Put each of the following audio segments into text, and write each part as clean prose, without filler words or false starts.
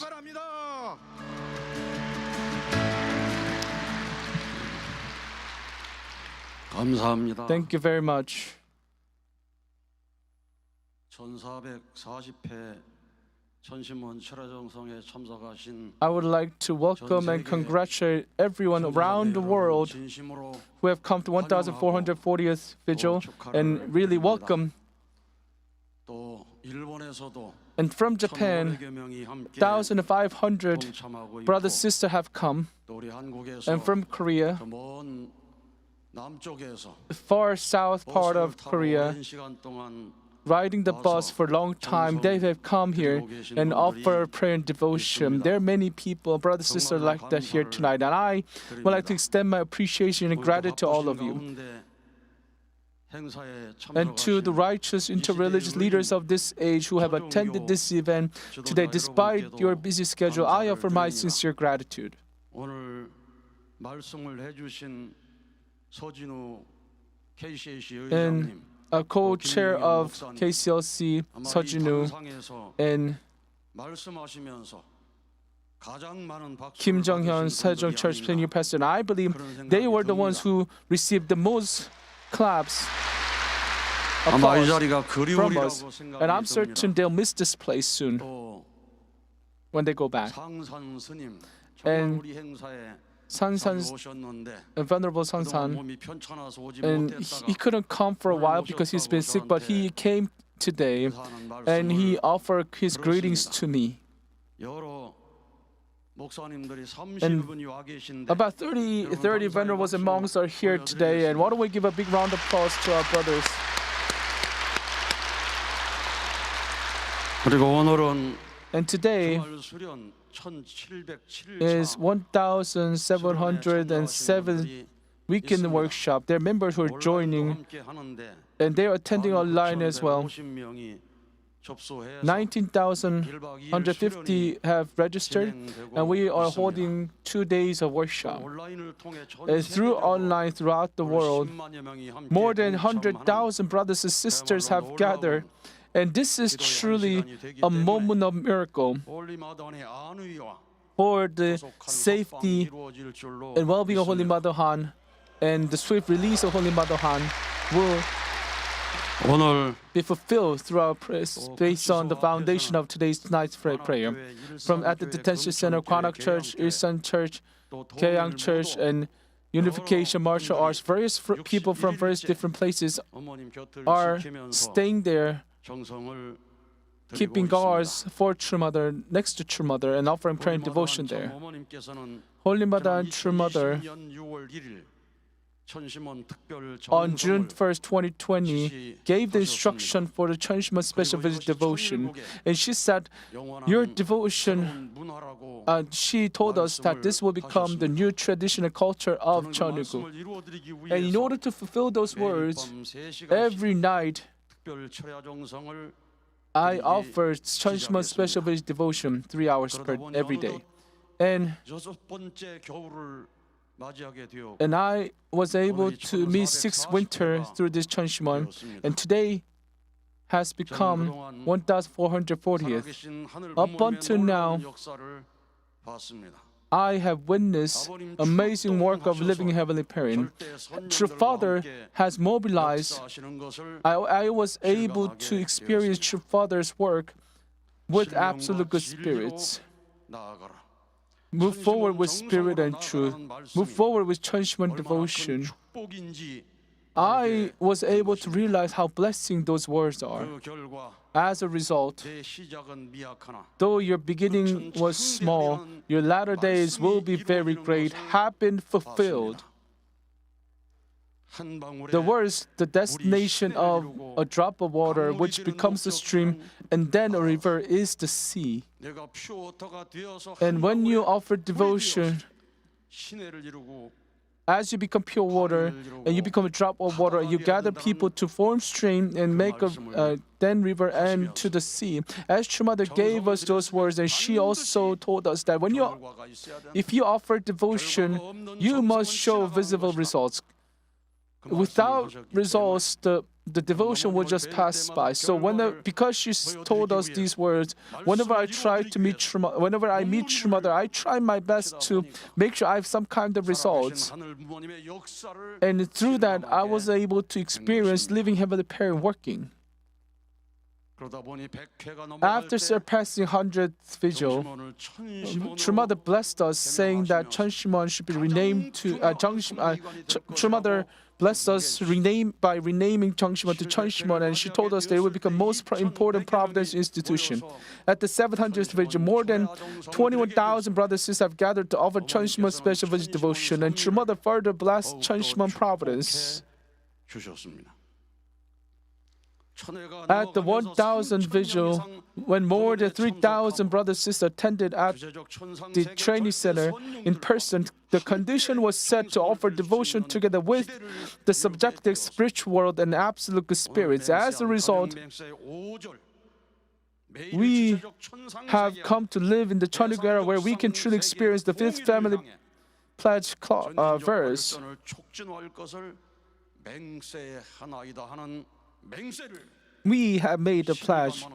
바랍니다. 감사합니다. Thank you very much. 1440회 천심원 철야정성에 참석하신 I would like to welcome and congratulate everyone around the world 진심으로 who have come to 1440th Vigil and really welcome. 또 일본에서도 And from Japan, 1,500여 명이 함께 1,500 동참하고 brothers 있고, sisters have come. 또 우리 한국에서 And from Korea, 저 먼 남쪽에서 far south part 버스를 of 타고 Korea, 오랜 시간 동안 riding the bus for a long time, they have come here and offer prayer and devotion. There are many people, brothers and sisters like that here tonight. And I would like to extend my appreciation and gratitude to all of you. And to the righteous interreligious leaders of this age who have attended this event today, despite your busy schedule, I offer my sincere gratitude. 오늘 말씀을 해주신 서진우 KCAC And 의장님, a co-chair of KCLC, Seo and 말씀하시면서 가장 많은 박수를 Kim Jong-hyun, 받으신 Sejong 분들이 Church 아닌가. Senior Pastor, and I believe they were the ones who received the most claps, 아마 이 applause 자리가 from us. 그리우리라고 And I'm 생각이 certain 듭니다. they'll miss this place soon 또 when they go back. 상산 스님 And 정말 우리 행사에 Sansan, 잘 오셨는데 Venerable 그동안 Sansan, 몸이 편찮아서 오지 and 못했다가 he couldn't come for a while because he's been sick, but he came today and he offered his greetings to me. 여러 목사님들이 And 30분이 와 계신데 About 30 venerables and monks are here today, and why don't we give a big round of applause to our brothers? 그리고 오늘은 And today 주말 수련 1707일 is 1,707 weekend workshop. There are members who are joining, and they're attending online as well. 19,150 have registered, and we are holding 2 days of workshop. And through online throughout the world, more than 100,000 brothers and sisters have gathered. And this is truly a moment of miracle for the safety and well-being of Holy Mother Han, and the swift release of Holy Mother Han will 오늘 be fulfilled through our prayers based on the foundation of today's night's prayer. From at the detention center, Kwanak Church, Ilsan Church, Gyeong Church, and Unification Martial Arts, various people from various different places 어머님 곁을 are 지키면서 staying there, 정성을 keeping guards for True Mother, next to True Mother, and offering prayer and devotion there. 어머님께서는 Holy Mother and True Mother, 2020년 6월 1일 천심원 특별 on June 정성을 1st, 2020, gave the instruction for the Cheonshim Won special visit devotion. And she said, your devotion, 문화라고 she told us that this will become the new tradition and culture of 저는 그 Cheonrigu. 말씀을 이루어드리기 And in 위해서 order to fulfill those 매일 words, 밤 3시간씩 every night 특별 철야 정성을 I offer Cheonshim Won special visit devotion 3 hours every day. And 6번째 겨울을 맞이하게 되었고 And I was able to meet 6th winter through this Cheonshim Won, and today has become 1,440th. 살아계신 하늘 Up 부모님의 until now, 놀라운 역사를 봤습니다. I have witnessed amazing work of living heavenly parent. True Father has mobilized. 역사하시는 것을 I was able to experience True Father's work with absolute good spirits. 나아가라. Move forward with spirit and truth. Move forward with Cheonshim Won devotion. 축복인지 I was able to realize how blessing those words are. 그 결과 As a result, 내 시작은 미약하나 though your beginning was small, your latter days will be very great, have been fulfilled. 한 방울의 The words, the destination of a drop of water, which becomes a stream, and then a river, is the sea. 내가 퓨어터가 되어서 And 한 when you 방울의 offer devotion, 시내를 이루고 as you become pure water, and you become a drop of water, you gather people to form stream and make a then river and to the sea. As True Mother gave us those words, and she also told us that when 결과가 있어야 된다. if you offer devotion, you must show visible results. Without results, the the devotion will just pass by. So because she told us these words, whenever I meet True Mother, I try my best to make sure I have some kind of results. And through that, I was able to experience living Heavenly Parent working. After surpassing 100th vigil, True Mother blessed us, saying that Cheonshim Won should be renamed to True Mother blessed us by renaming Cheonshim Won to Cheonshim Won, and she told us that it would become most important providential institution. At the 700th vigil, more than 21,000 brothers and sisters have gathered to offer Cheonshim Won special vigil devotion, and True Mother further blessed Cheonshim Won providence. At the 1,000th vigil, when more than 3,000 brothers and sisters attended at the training center in person, the condition was set to offer devotion together with the subjective spiritual world and absolute good spirits. As a result, we have come to live in the Cheonrigu era where we can truly experience the fifth family pledge verse. We have made a pledge.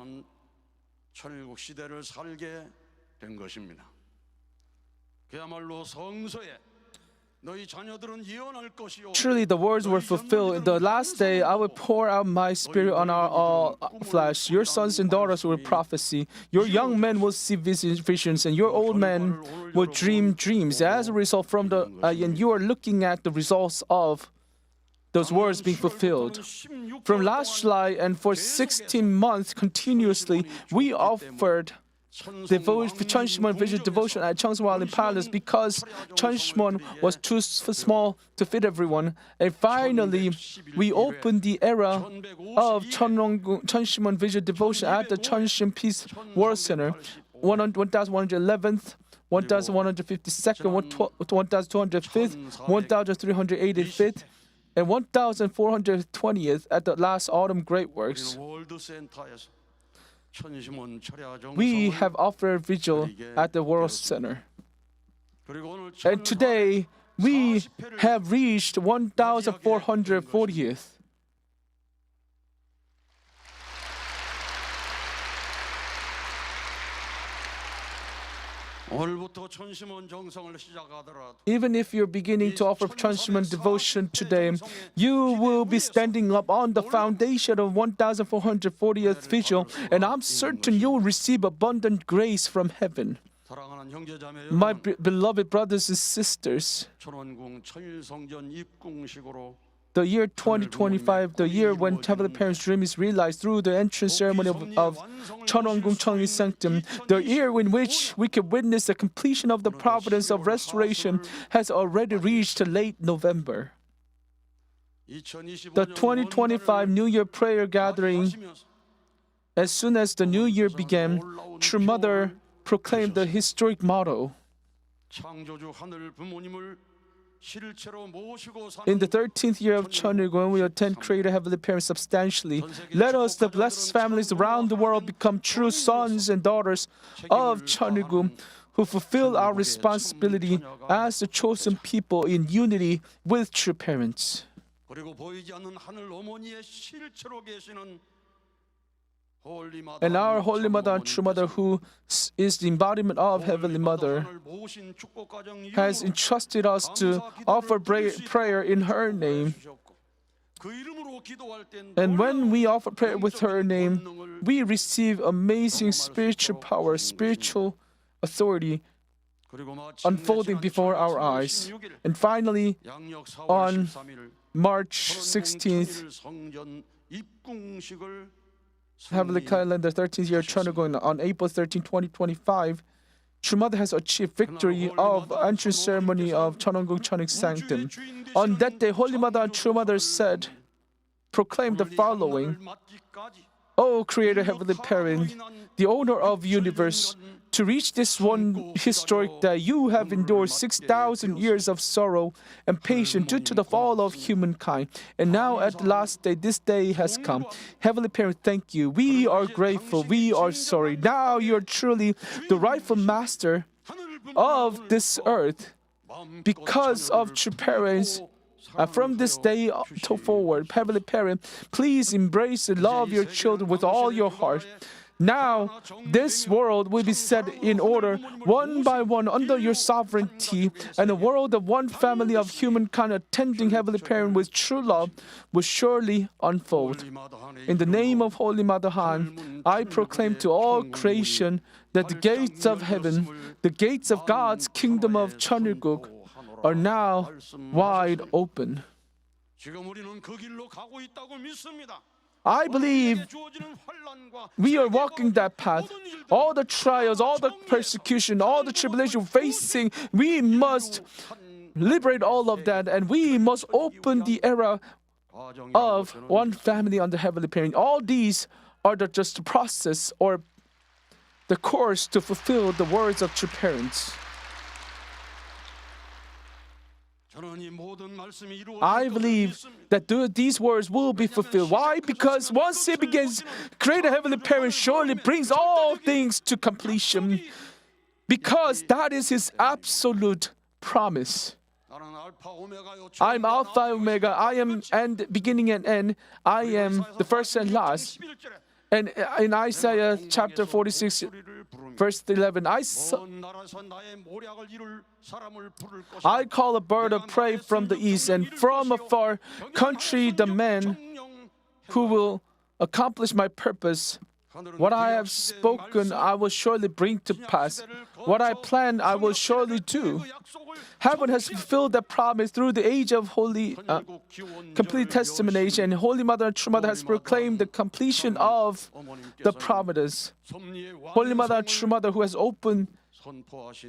Truly, the words were fulfilled. In the last day, I will pour out my spirit on all flesh. Your sons and daughters will prophesy. Your young men will see visions, and your old men will dream dreams. As a result, and you are looking at the results of those words being fulfilled. From last July and for 16 months continuously, we offered Cheonshim Won Vision Devotion at Cheonshim Won Palace because Cheonshim Won was too small to fit everyone. And finally, we opened the era of Cheonshim Won Vision Devotion at the Cheonshim Peace World Center, 1111th, 1152nd, 1205th, 1385th, and 1420th at the last autumn Great Works. We have offered vigil at the World Center. And today, we have reached 1440th. Even if you're beginning to offer Cheonshim Won devotion today, you will be standing up on the foundation of 1440th vigil, and I'm certain you will receive abundant grace from heaven. My beloved brothers and sisters, the year 2025, the year when Heavenly Parent's dream is realized through the entrance ceremony of Cheonwon-gung Cheongil Sanctum, the year in which we can witness the completion of the providence of restoration has already reached late November. The 2025 New Year prayer gathering, as soon as the new year began, True Mother proclaimed the historic motto. In the 13th year of Cheonrigu, when we attend Creator Heavenly Parent substantially, let us, the blessed families around the world, become true sons and daughters of Cheonrigu, who fulfill our responsibility as the chosen people in unity with true parents. And our Holy Mother and True Mother, who is the embodiment of Heavenly Mother, has entrusted us to offer prayer in her name. And when we offer prayer with her name, we receive amazing spiritual power, spiritual authority unfolding before our eyes. And finally, on March 16th, Heavenly Calendar 13th year Cheonrigu, on April 13, 2025, True Mother has achieved victory of entrance ceremony of Cheonwon-gung Cheonrigu Sanctum. On that day, Holy Mother and True Mother proclaimed the following: O Creator Heavenly Parent, the owner of the universe, to reach this one historic day, you have endured 6,000 years of sorrow and patience due to the fall of humankind. And now at the last day, this day has come. Heavenly Parent, thank you. We are grateful. We are sorry. Now you are truly the rightful master of this earth. Because of true parents, From this day forward, Heavenly Parent, please embrace and love your children with all your heart. Now, this world will be set in order one by one under your sovereignty, and a world of one family of humankind attending Heavenly Parent with true love will surely unfold. In the name of Holy Mother Han, I proclaim to all creation that the gates of heaven, the gates of God's kingdom of Cheonilguk, are now wide open. I believe we are walking that path. All the trials, all the persecution, all the tribulation we're facing, we must liberate all of that, and we must open the era of one family under Heavenly Parent. All these are just the process or the course to fulfill the words of true parents. I believe that these words will be fulfilled. Why? Because once it begins, greater Heavenly Parent surely brings all things to completion. Because that is His absolute promise. I'm Alpha and Omega. I am and beginning and end. I am the first and last. And in Isaiah chapter 46, verse 11, I call a bird of prey from the east, and from a far country the man who will accomplish my purpose. What I have spoken, I will surely bring to pass. What I plan, I will surely do. Heaven has fulfilled that promise through the age of complete testimony, and Holy Mother and True Mother has proclaimed the completion of the promises. Holy Mother and True Mother, who has opened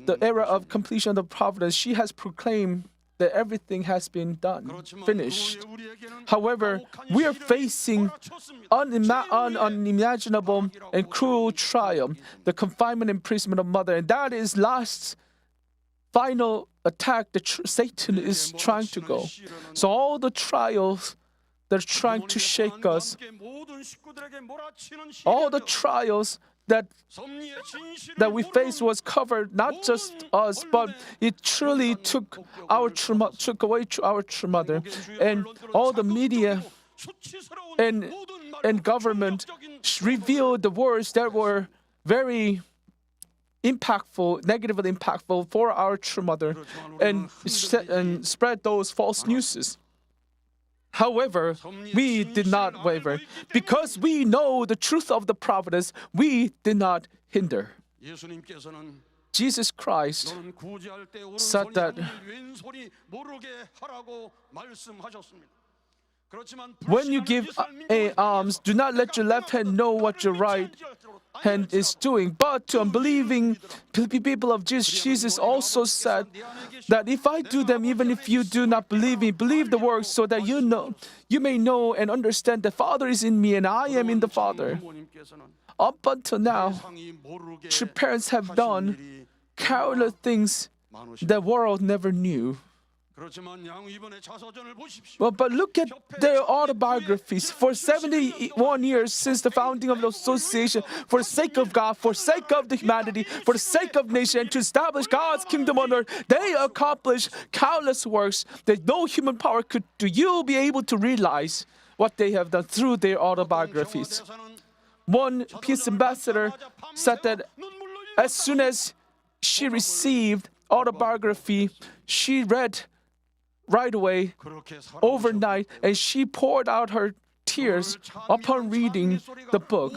the era of completion of the providence, she has proclaimed that everything has been done, finished. However, we are facing unimaginable and cruel trial, the confinement and imprisonment of Mother, and that is last final attack that Satan is trying to go. So all the trials that are trying to shake us, all the trials that we faced was covered not just us, but it truly took away our true mother, and all the media and government revealed the words that were very impactful, negatively impactful for our true mother, and spread those false newses. However, we did not waver. Because we know the truth of the providence, we did not hinder. Jesus Christ said that when you give alms, do not let your left hand know what your right hand is doing. But to unbelieving people of Jesus also said that if I do them, even if you do not believe me, believe the works, so that you may know and understand the Father is in me and I am in the Father. Up until now, true parents have done countless things the world never knew. Well, but look at their autobiographies. For 71 years since the founding of the association, for the sake of God, for the sake of the humanity, for the sake of nation, and to establish God's kingdom on earth, they accomplished countless works that no human power could do. You'll be able to realize what they have done through their autobiographies. One peace ambassador said that as soon as she received autobiography, she read right away, overnight, and she poured out her tears upon reading the book.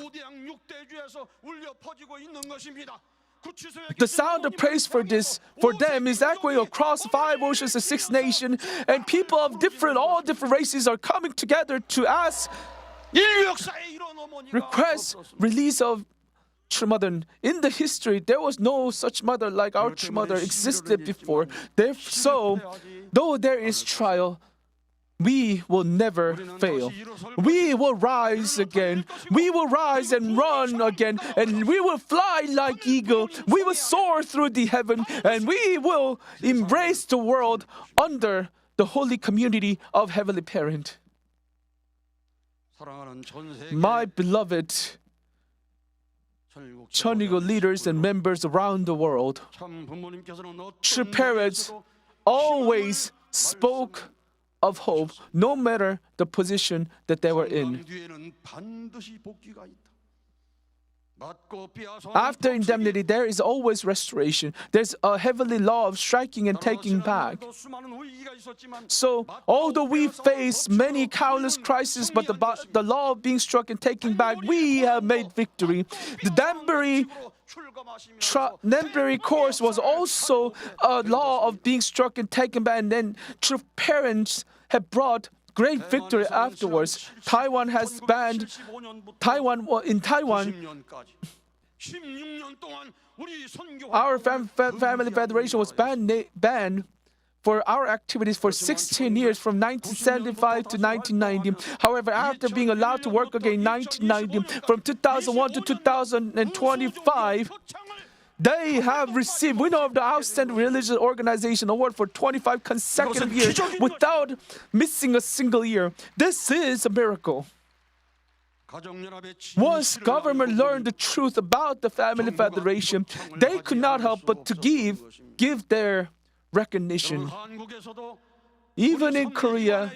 The sound of praise for them is echoing across 5 oceans and 6 nations, and people of all different races are coming together to request release of true mother. In the history, there was no such mother like our true mother existed before. So, though there is trial, we will never fail. We will rise again. We will rise and run again, and we will fly like eagle. We will soar through the heaven, and we will embrace the world under the holy community of Heavenly Parent. My beloved Cheonilguk leaders and members around the world, true parents always spoke of hope, no matter the position that they were in. 건강 뒤에는 반드시 복귀가 있다. After indemnity, there is always restoration. There's a heavenly law of striking and taking back. So, although we face many countless crises, but the law of being struck and taking back, we have made victory. The Danbury course was also a law of being struck and taken back, and then true parents have brought great victory afterwards. Taiwan has banned in Taiwan. Our family federation was banned for our activities for 16 years from 1975 to 1990. However, after being allowed to work again in 1990, from 2001 to 2025, they have received winner of the Outstanding Religious Organization Award for 25 consecutive years without missing a single year. This is a miracle. Once government learned the truth about the Family Federation, they could not help but to give their recognition. Even in Korea,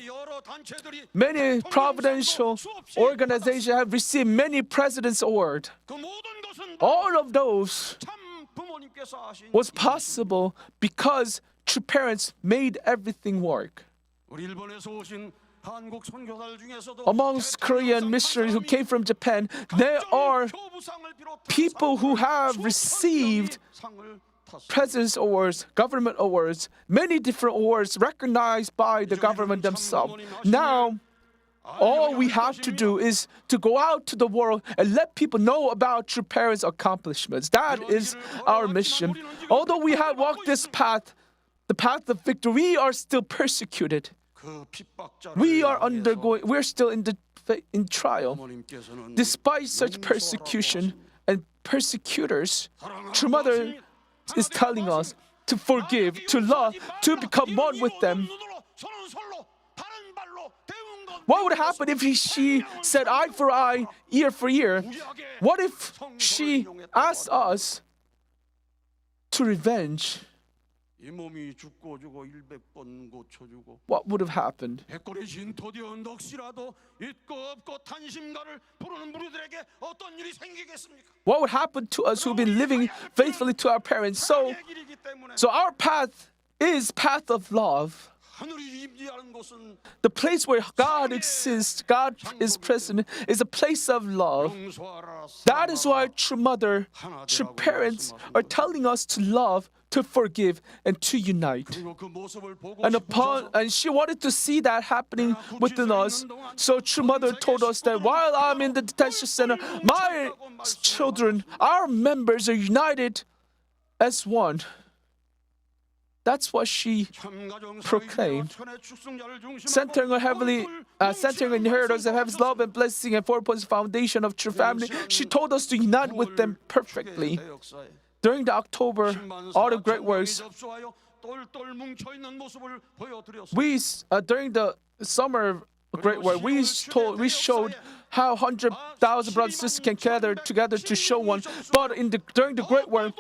many providential organizations have received many President's Awards. All of those was possible because true parents made everything work. Amongst Korean missionaries who came from Japan, there are people who have received President's Awards, government awards, many different awards recognized by the government themselves. Now, all we have to do is to go out to the world and let people know about true parents' accomplishments. That is our mission. Although we have walked this path, the path of victory, we are still persecuted. We're still in trial. Despite such persecution and persecutors, True Mother is telling us to forgive, to love, to become one with them. What would happen if she said eye for eye, ear for ear? What if she asked us to revenge? What would have happened? What would happen to us who've been living faithfully to our parents? So our path is path of love. The place where God exists, God is present, is a place of love. That is why True Mother, true parents are telling us to love, to forgive, and to unite. And she wanted to see that happening within us. So True Mother told us that while I'm in the detention center, my children, our members are united as one. That's what she proclaimed. Centering on inheritance of heaven's love and blessing and four-points foundation of true family, she told us to unite with them perfectly. During the October Autumn Great Works, during the summer Great Work, we showed how 100,000 brothers and sisters can gather together to show one. But during the Great Work,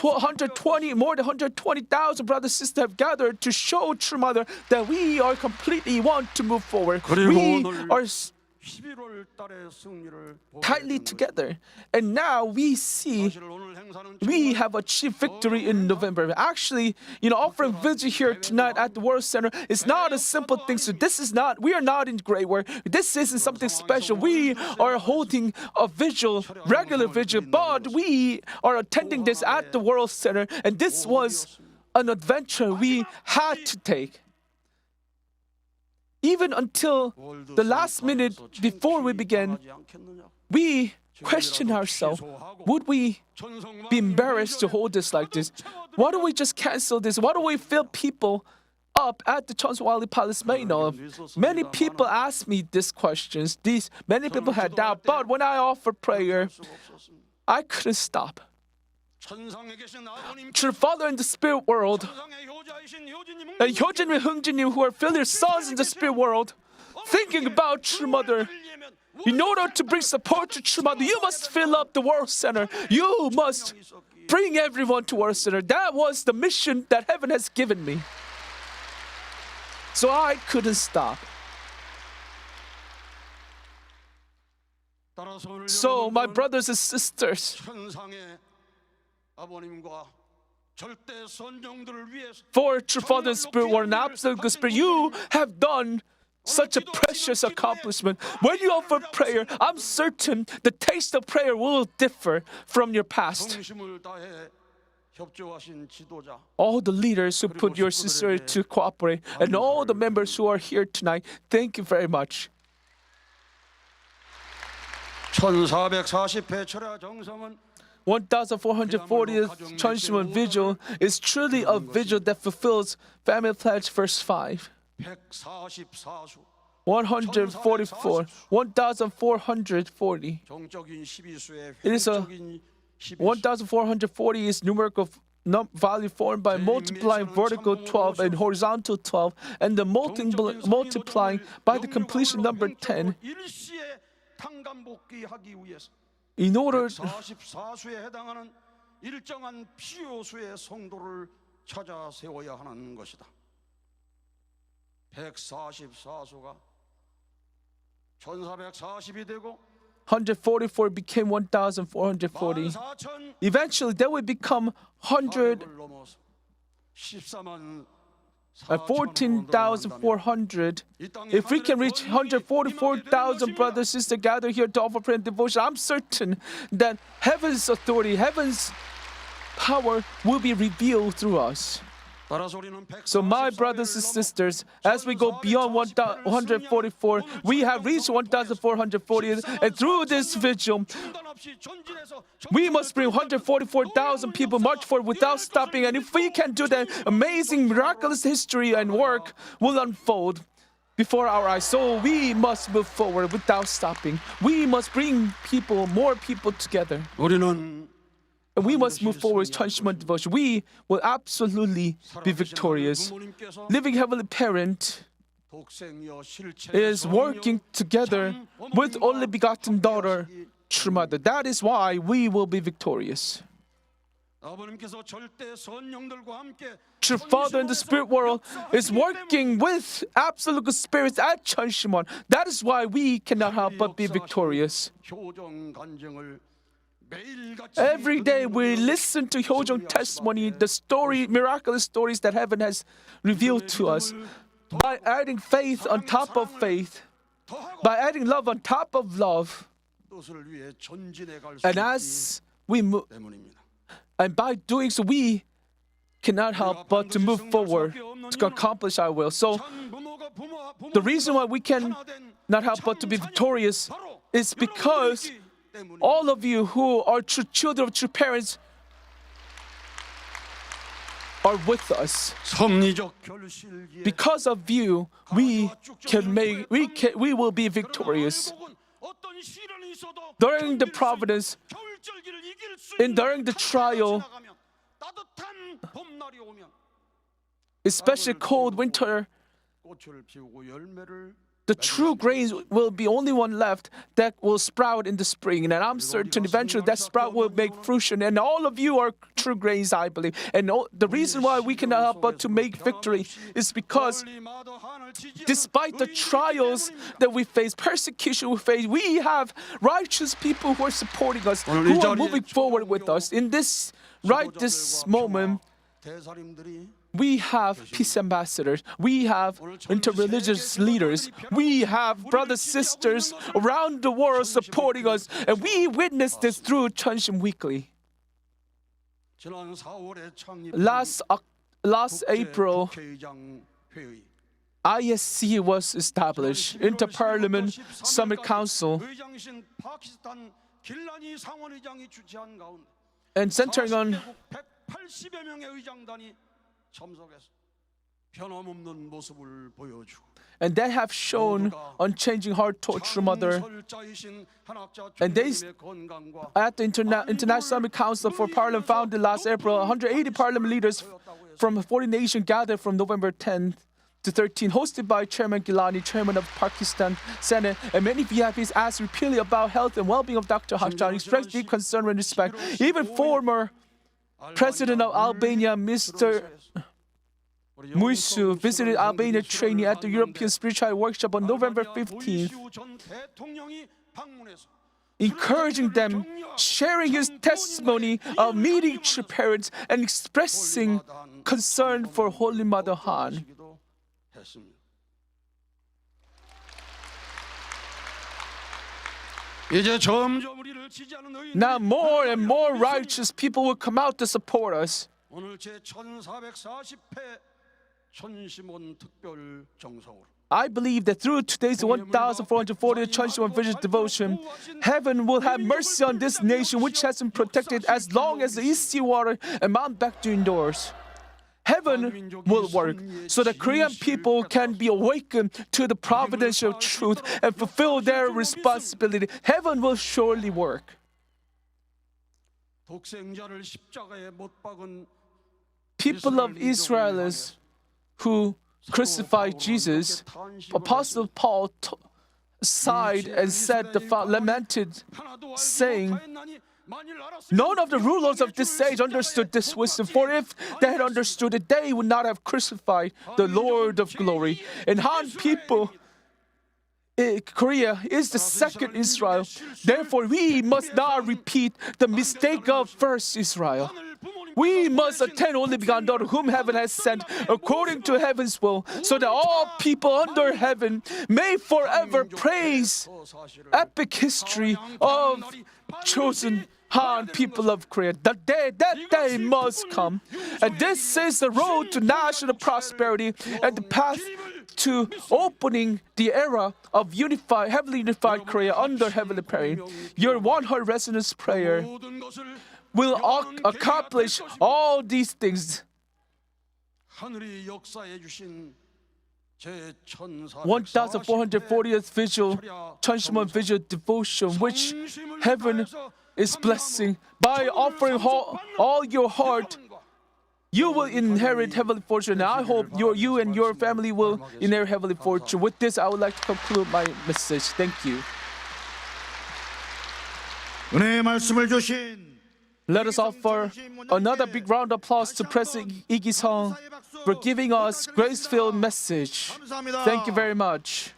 more than 120,000 brothers and sisters have gathered to show True Mother that we are completely want to move forward. We are tightly together. And now we see we have achieved victory in November. Actually, offering vigil here tonight at the World Center is not a simple thing. So we are not in Great Work. This isn't something special. We are holding a vigil, regular vigil, but we are attending this at the World Center. And this was an adventure we had to take. Even until the last minute before we began, we questioned ourselves, would we be embarrassed to hold this like this? Why don't we just cancel this? Why don't we fill people up at the Cheonshim Palace main hall? Many people asked me these questions. Many people had doubt, but when I offered prayer, I couldn't stop. True Father in the spirit world, and Hyojin and Hungjinim, who are filial sons in the spirit world, thinking about True Mother. In order to bring support to True Mother, you must fill up the World Center. You must bring everyone to World Center. That was the mission that heaven has given me. So I couldn't stop. So my brothers and sisters, 천상의 아버님과 절대 선종들을 위해서 for true Father and Spirit or an absolute good Spirit, you have done such a precious accomplishment. When you offer prayer, I'm certain the taste of prayer will differ from your past. 정심을 다해 협조하신 지도자 All the leaders who put your sister to cooperate, and all the members who are here tonight, thank you very much. 1440회 철야 정성은 1440th Cheonshim Won vigil is truly a vigil that fulfills Family Pledge verse 5. 144수 144, 1440. 정적인 12수의 It is a 횡적인 12수 1440 is numerical value formed by multiplying vertical 12 and horizontal 12, and the multiplying by the completion number 10. 일시에 탕감복귀하기 위해서 In order 144수에 해당하는 일정한 필요수의 성도를 찾아 세워야 하는 것이다. 144수가 1440이 되고 144 became 1440. 14,000 Eventually, that would become 100 넘어서 14만 14,400. If we can reach 144,000 brothers and sisters gathered here to offer prayer and devotion, I'm certain that heaven's authority, heaven's power will be revealed through us. So my brothers and sisters, as we go beyond 144, we have reached 1,440, and through this vigil, we must bring 144,000 people march forward without stopping. And if we can do that, amazing, miraculous history and work will unfold before our eyes. So we must move forward without stopping. We must bring people, more people together. 우리는 And we must move forward with Cheonshim Won devotion. We will absolutely be victorious. Living Heavenly Parent is working together with only begotten daughter, true mother. That is why we will be victorious. True Father in the spirit world is working with absolute spirits at Cheonshim Won. That is why we cannot help but be victorious. Every day we listen to Hyojong testimony, the story, miraculous stories that heaven has revealed to us. By adding faith on top of faith, by adding love on top of love, and as we move, and by doing so, we cannot help but to move forward to accomplish our will. So, the reason why we can not help but to be victorious is because all of you who are true children of true parents are with us. Because of you, we will be victorious. During the providence, and during the trial, especially cold winter, the true grains will be only one left that will sprout in the spring. And I'm certain eventually that sprout will make fruition. And all of you are true grains, I believe. And the reason why we cannot help but to make victory is because despite the trials that we face, persecution we face, we have righteous people who are supporting us, who are moving forward with us. In this moment, we have peace ambassadors, we have interreligious leaders, we have brothers, sisters around the world supporting us, and we witness this through Cheonshim Weekly. Last April, ISC was established, Inter-Parliament Summit Council, and centering on and they have shown unchanging heart toward true mother. And they, at the International Summit Council for Parliament founded last April, 180 parliament leaders from 40 nations gathered from November 10th to 13, hosted by Chairman Gilani, Chairman of Pakistan Senate, and many VIPs asked repeatedly about health and well-being of Dr. Hashjan, expressed deep concern and respect. Even former President of Albania, Mr. Muisu visited Albania training at the European Spiritual Workshop on November 15th, encouraging them, sharing his testimony of meeting true parents and expressing concern for Holy Mother Han. Now more and more righteous people will come out to support us. 오늘 제 1440회 천심원 특별 정성으로 I believe that through today's 1440 Cheonshim Won Vision devotion, heaven will have mercy on this nation which has been protected as long as the East Sea water and Mount Baekdu endures. Heaven will work so that Korean people can be awakened to the providential truth and fulfill their responsibility. Heaven will surely work. 독생자를 십자가에 못 박은 People of Israel who crucified Jesus, Apostle Paul sighed and said, lamented, saying, none of the rulers of this age understood this wisdom, for if they had understood it, they would not have crucified the Lord of glory. And Han people, Korea is the second Israel. Therefore, we must not repeat the mistake of first Israel. We must attend only begotten daughter whom heaven has sent according to heaven's will, so that all people under heaven may forever praise epic history of chosen Han people of Korea. That day must come. And this is the road to national prosperity and the path to opening the era of heavenly unified Korea under heavenly prayer. Your 100 resonance prayer will accomplish all these things. 1440th visual Cheonshim Won visual devotion, which heaven is blessing. By offering all your heart, you will inherit heavenly fortune. And I hope you and your family will inherit heavenly fortune. With this, I would like to conclude my message. Thank you. 은혜의 말씀을 주신 Let us offer another big round of applause to President Lee Gi-sung for giving us grace-filled message. Thank you very much.